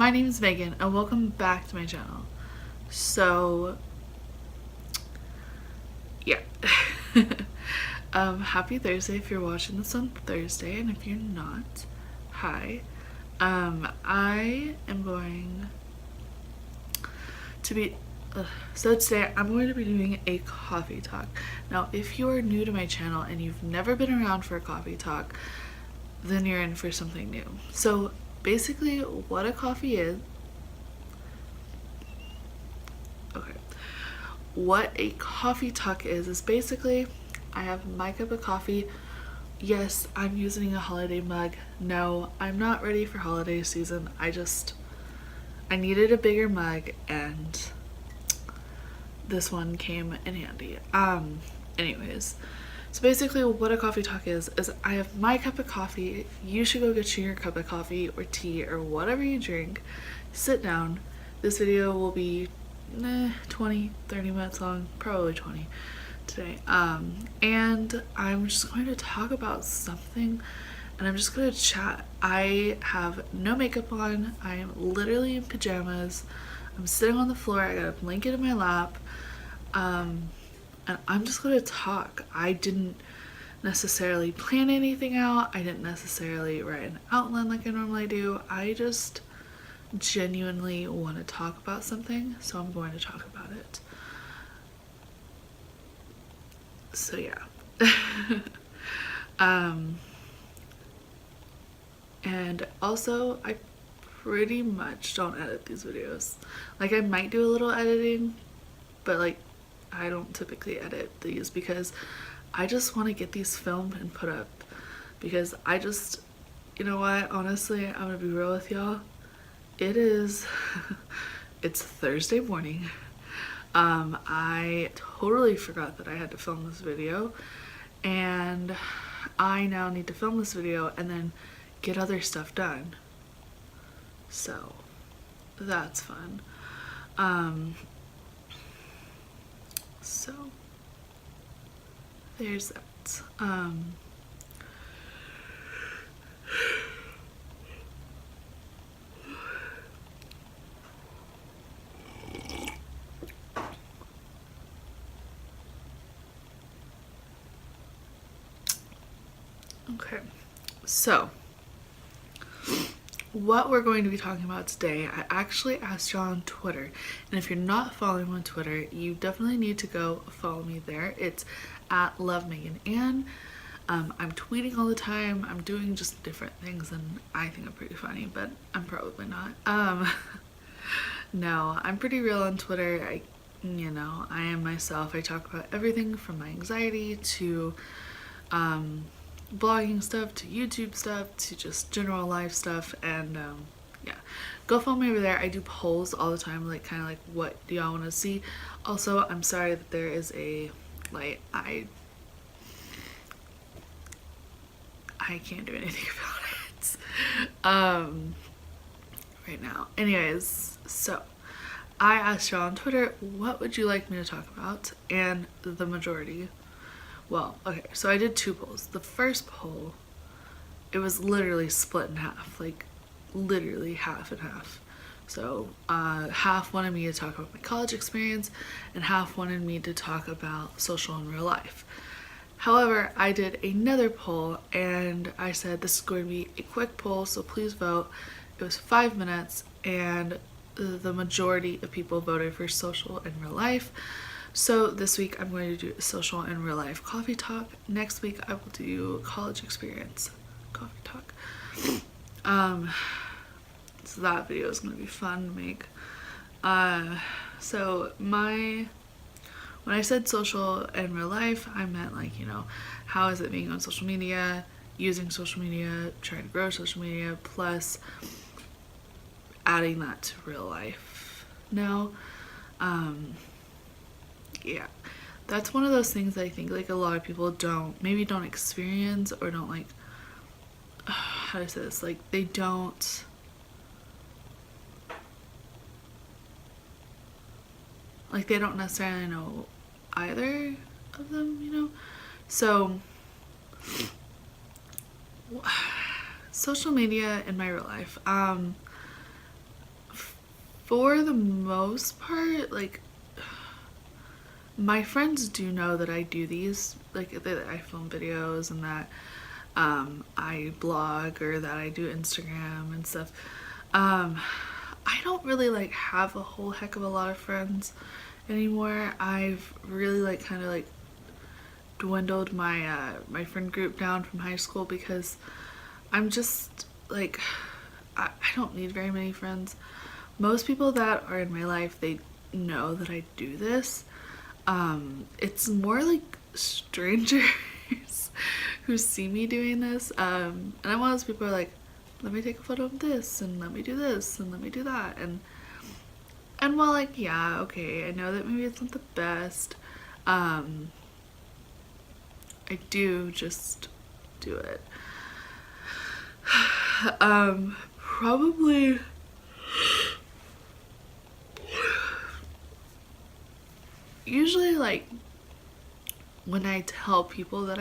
my name is Megan and welcome back to my channel. So, yeah. Happy Thursday if you're watching this on Thursday, and if you're not, hi. I am going to be, so today I'm going to be doing a coffee talk. Now, if you are new to my channel and you've never been around for a coffee talk, then you're in for something new. So basically what a coffee is, what a coffee talk is basically I have my cup of coffee. Yes, I'm using a holiday mug. No, I'm not ready for holiday season. I needed a bigger mug and this one came in handy. Anyways, so basically what a coffee talk is I have my cup of coffee. You should go get your cup of coffee or tea or whatever you drink. Sit down. This video will be 20, 30 minutes long, probably 20 today. And I'm just going to talk about something and I'm just going to chat. I have no makeup on. I am literally in pajamas. I'm sitting on the floor. I got a blanket in my lap. And I'm just going to talk. I didn't necessarily plan anything out. I didn't necessarily write an outline like I normally do. I just genuinely want to talk about something, so I'm going to talk about it. So yeah. And also I pretty much don't edit these videos. Like, I might do a little editing, but like I don't typically edit these because I just want to get these filmed and put up, because you know what, honestly, I'm gonna be real with y'all. It's Thursday morning. I totally forgot that I had to film this video, and I now need to film this video and then get other stuff done. So that's fun. So there's that. Okay, so what we're going to be talking about today, I actually asked y'all on Twitter, and if you're not following me on Twitter, you definitely need to go follow me there. It's at lovemeganann. I'm tweeting all the time. I'm doing just different things, and I think I'm pretty funny, but I'm probably not. No, I'm pretty real on Twitter. I am myself. I talk about everything from my anxiety to blogging stuff to YouTube stuff to just general life stuff, and yeah, go follow me over there. I do polls all the time, like kind of like what do y'all want to see. Also, I'm sorry that there is a light. I can't do anything about it right now. Anyways, so I asked y'all on Twitter, what would you like me to talk about? And the majority, well, okay, so I did two polls. The first poll, it was literally split in half, like literally half and half. So half wanted me to talk about my college experience and half wanted me to talk about social in real life. However, I did another poll and I said this is going to be a quick poll, so please vote. It was 5 minutes and the majority of people voted for social in real life. So this week I'm going to do social and real life coffee talk. Next week I will do college experience coffee talk. So that video is going to be fun to make. So when I said social and real life, I meant like, how is it being on social media, using social media, trying to grow social media, plus adding that to real life. Now, yeah, that's one of those things that I think like a lot of people don't experience or don't like, how to say this, like they don't necessarily know either of them, So social media in my real life, For the most part, like, my friends do know that I do these, like that I film videos and that I blog or that I do Instagram and stuff. I don't really like have a whole heck of a lot of friends anymore. I've really like kind of like dwindled my friend group down from high school because I'm just like I don't need very many friends. Most people that are in my life, they know that I do this. It's more like strangers who see me doing this. And I'm one of those people who are like, let me take a photo of this and let me do this and let me do that. And while like, yeah, okay, I know that maybe it's not the best, I do just do it. Probably usually like when I tell people that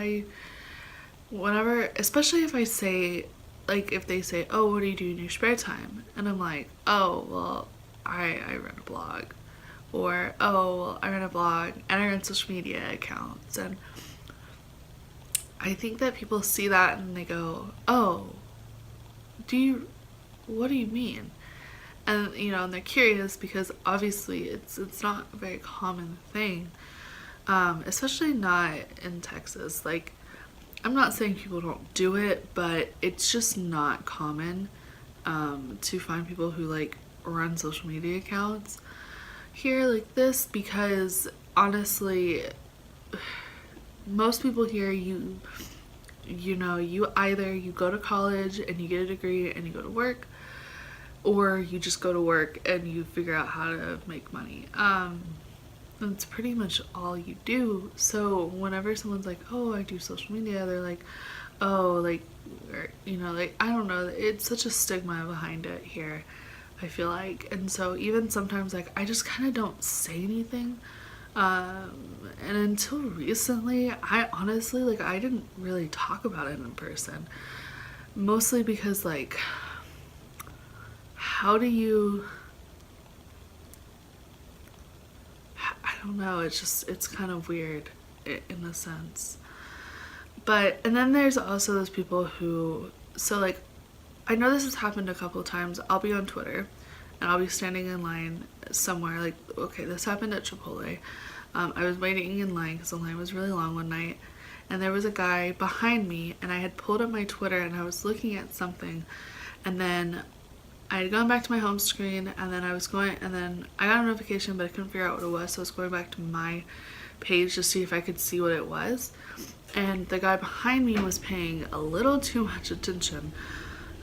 whenever, especially if I say, like if they say, oh, what do you do in your spare time? And I'm like, oh, well, I run a blog. Or, oh, well, I run a blog and I run social media accounts. And I think that people see that and they go, oh, what do you mean? And and they're curious because obviously it's not a very common thing, especially not in Texas. Like, I'm not saying people don't do it, but it's just not common to find people who like run social media accounts here like this, because honestly most people here, you either you go to college and you get a degree and you go to work, or you just go to work and you figure out how to make money. That's pretty much all you do. So whenever someone's like, oh, I do social media, they're like, oh, like, or, like, I don't know, it's such a stigma behind it here, I feel like. And so even sometimes, like, I just kind of don't say anything. And until recently, I honestly, like, I didn't really talk about it in person. Mostly because, like, how do you, I don't know, it's kind of weird in a sense. But, and then there's also those people who, so like, I know this has happened a couple of times. I'll be on Twitter and I'll be standing in line somewhere, like, okay, this happened at Chipotle. I was waiting in line because the line was really long one night, and there was a guy behind me, and I had pulled up my Twitter and I was looking at something, and then I had gone back to my home screen, and then I got a notification, but I couldn't figure out what it was, so I was going back to my page to see if I could see what it was. And the guy behind me was paying a little too much attention,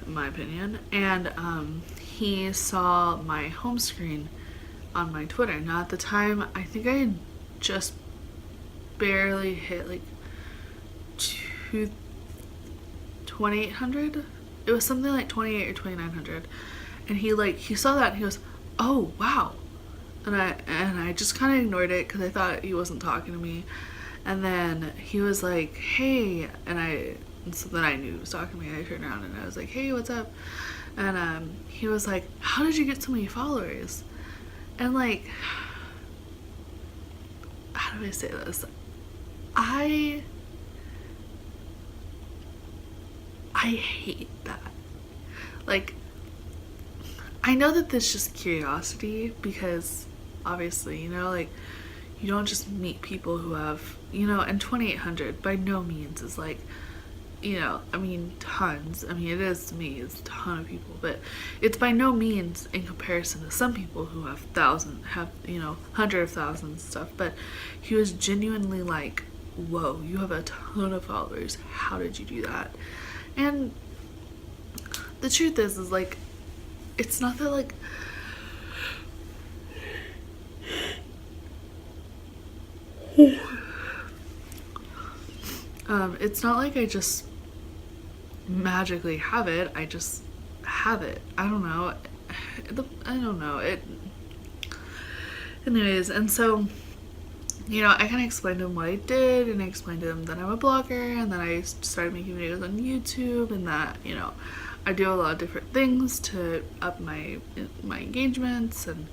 in my opinion, and he saw my home screen on my Twitter. Now at the time, I think I had just barely hit like 2,800. It was something like 28 or 2,900, and he saw that and he goes, oh wow, and I just kind of ignored it because I thought he wasn't talking to me. And then he was like, hey, and so then I knew he was talking to me, and I turned around and I was like, hey, what's up? And he was like, how did you get so many followers? And like, how do I say this? I hate that. Like, I know that this is just curiosity because obviously, like, you don't just meet people who have, and 2,800 by no means is like, I mean, tons. I mean, it is to me, it's a ton of people, but it's by no means in comparison to some people who have hundred of thousands and stuff. But he was genuinely like, whoa, you have a ton of followers. How did you do that? And the truth is like, it's not that like, it's not like I just magically have it. I just have it. I don't know. Anyways, and so, I kind of explained to him what I did, and I explained to him that I'm a blogger, and that I started making videos on YouTube, and that, I do a lot of different things to up my engagements and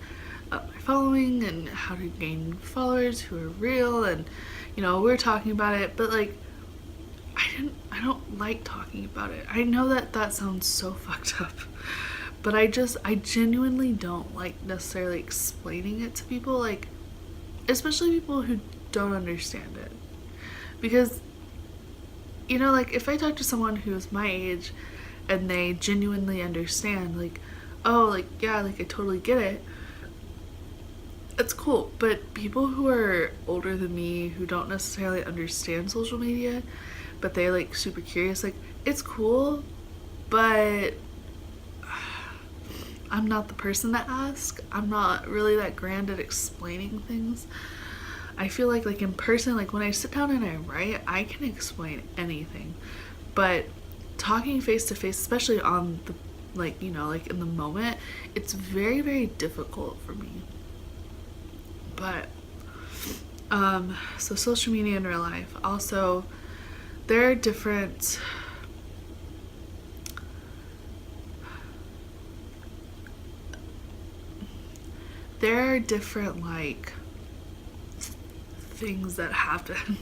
up my following and how to gain followers who are real, and we're talking about it, but like I don't like talking about it. I know that sounds so fucked up, but I genuinely don't like necessarily explaining it to people, like especially people who don't understand it. Because like if I talk to someone who's my age and they genuinely understand, like, oh, like, yeah, like I totally get it, it's cool. But people who are older than me, who don't necessarily understand social media, but they're like super curious, like, it's cool, but I'm not the person to ask. I'm not really that grand at explaining things. I feel like in person, like when I sit down and I write, I can explain anything. But talking face to face, especially on the like in the moment, it's very, very difficult for me. But so social media in real life. Also, there are different like things that happen.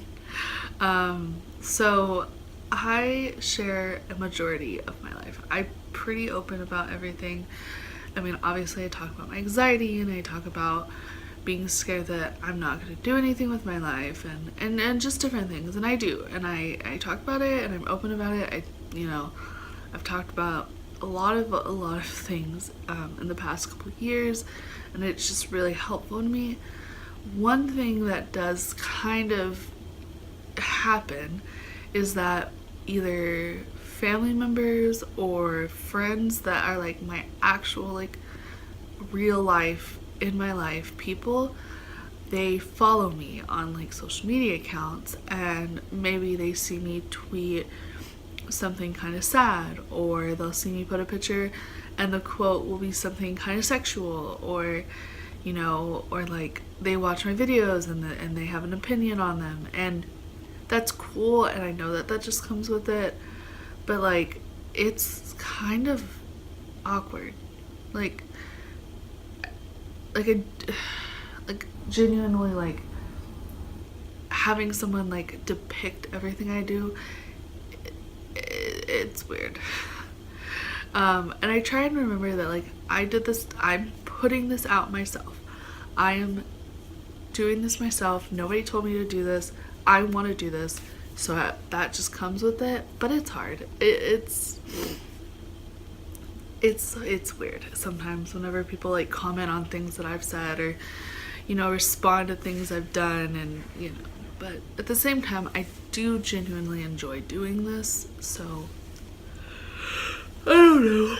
So I share a majority of my life. I'm pretty open about everything. I mean, obviously I talk about my anxiety, and I talk about being scared that I'm not going to do anything with my life, and just different things, and I do, and I talk about it, and I'm open about it. I've talked about a lot of things in the past couple of years, and it's just really helpful to me. One thing that does kind of happen is that either family members or friends that are like my actual like real life, in my life people, they follow me on like social media accounts, and maybe they see me tweet something kind of sad, or they'll see me put a picture and the quote will be something kind of sexual, or or like they watch my videos and they have an opinion on them, and that's cool, and I know that just comes with it, but like it's kind of awkward, like genuinely, like having someone like depict everything I do, it's weird. And I try and remember that like I did this, I'm putting this out myself, I am doing this myself, nobody told me to do this, I want to do this, so that just comes with it. But it's hard. It's weird sometimes whenever people like comment on things that I've said, or respond to things I've done, and but at the same time I do genuinely enjoy doing this, so I don't know.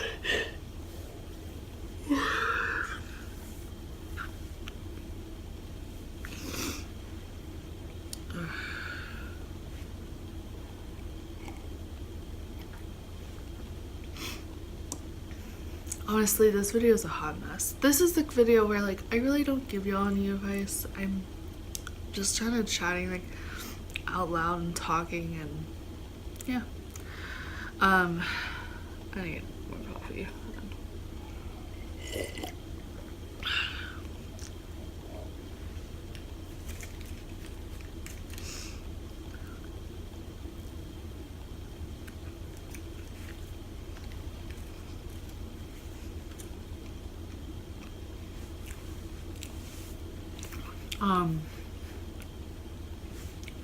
Honestly, this video is a hot mess. This is the video where like I really don't give y'all any advice. I'm just kind of chatting like out loud and talking, and yeah. I need more coffee.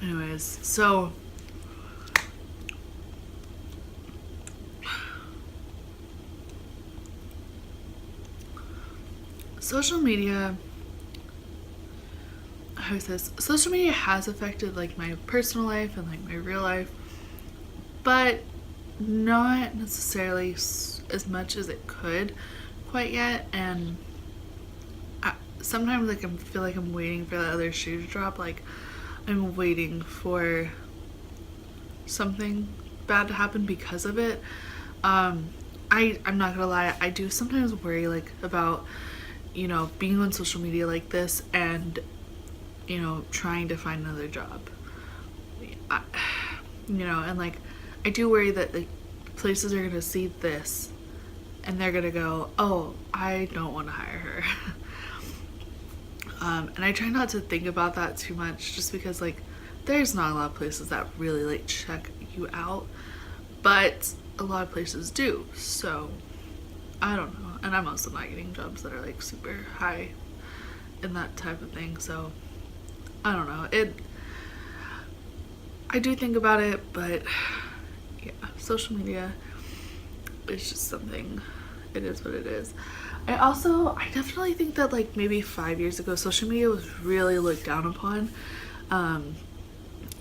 Anyways, so social media, how is this? Social media has affected like my personal life and like my real life, but not necessarily as much as it could quite yet. And sometimes like I feel like I'm waiting for the other shoe to drop. Like I'm waiting for something bad to happen because of it. I'm not gonna lie, I do sometimes worry like about being on social media like this and trying to find another job. And like I do worry that like places are gonna see this and they're gonna go, oh, I don't want to hire her. And I try not to think about that too much, just because like there's not a lot of places that really like check you out, but a lot of places do. So I don't know, and I'm also not getting jobs that are like super high in that type of thing, so I don't know. I do think about it, but yeah, social media is just something. It is what it is. I definitely think that like maybe 5 years ago, social media was really looked down upon,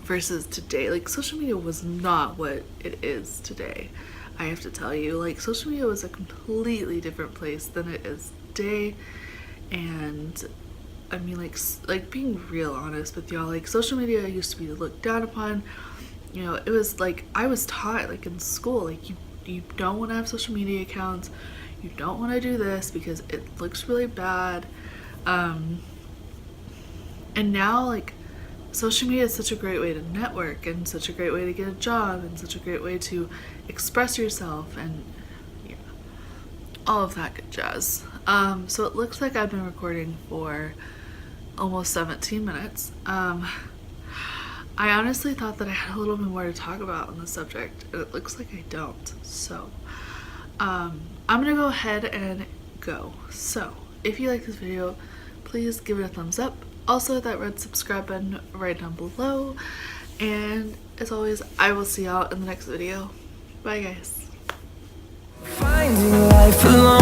versus today. Like social media was not what it is today. I have to tell you, like social media was a completely different place than it is today. And I mean, like being real honest with y'all, like social media used to be looked down upon. You know, it was like I was taught like in school, like you don't want to have social media accounts. You don't want to do this because it looks really bad. And now like social media is such a great way to network, and such a great way to get a job, and such a great way to express yourself, and yeah, all of that good jazz. So it looks like I've been recording for almost 17 minutes. I honestly thought that I had a little bit more to talk about on the subject, and it looks like I don't. So I'm gonna go ahead and go. So if you like this video, please give it a thumbs up. Also hit that red subscribe button right down below. And as always, I will see y'all in the next video. Bye guys. Finding life alone.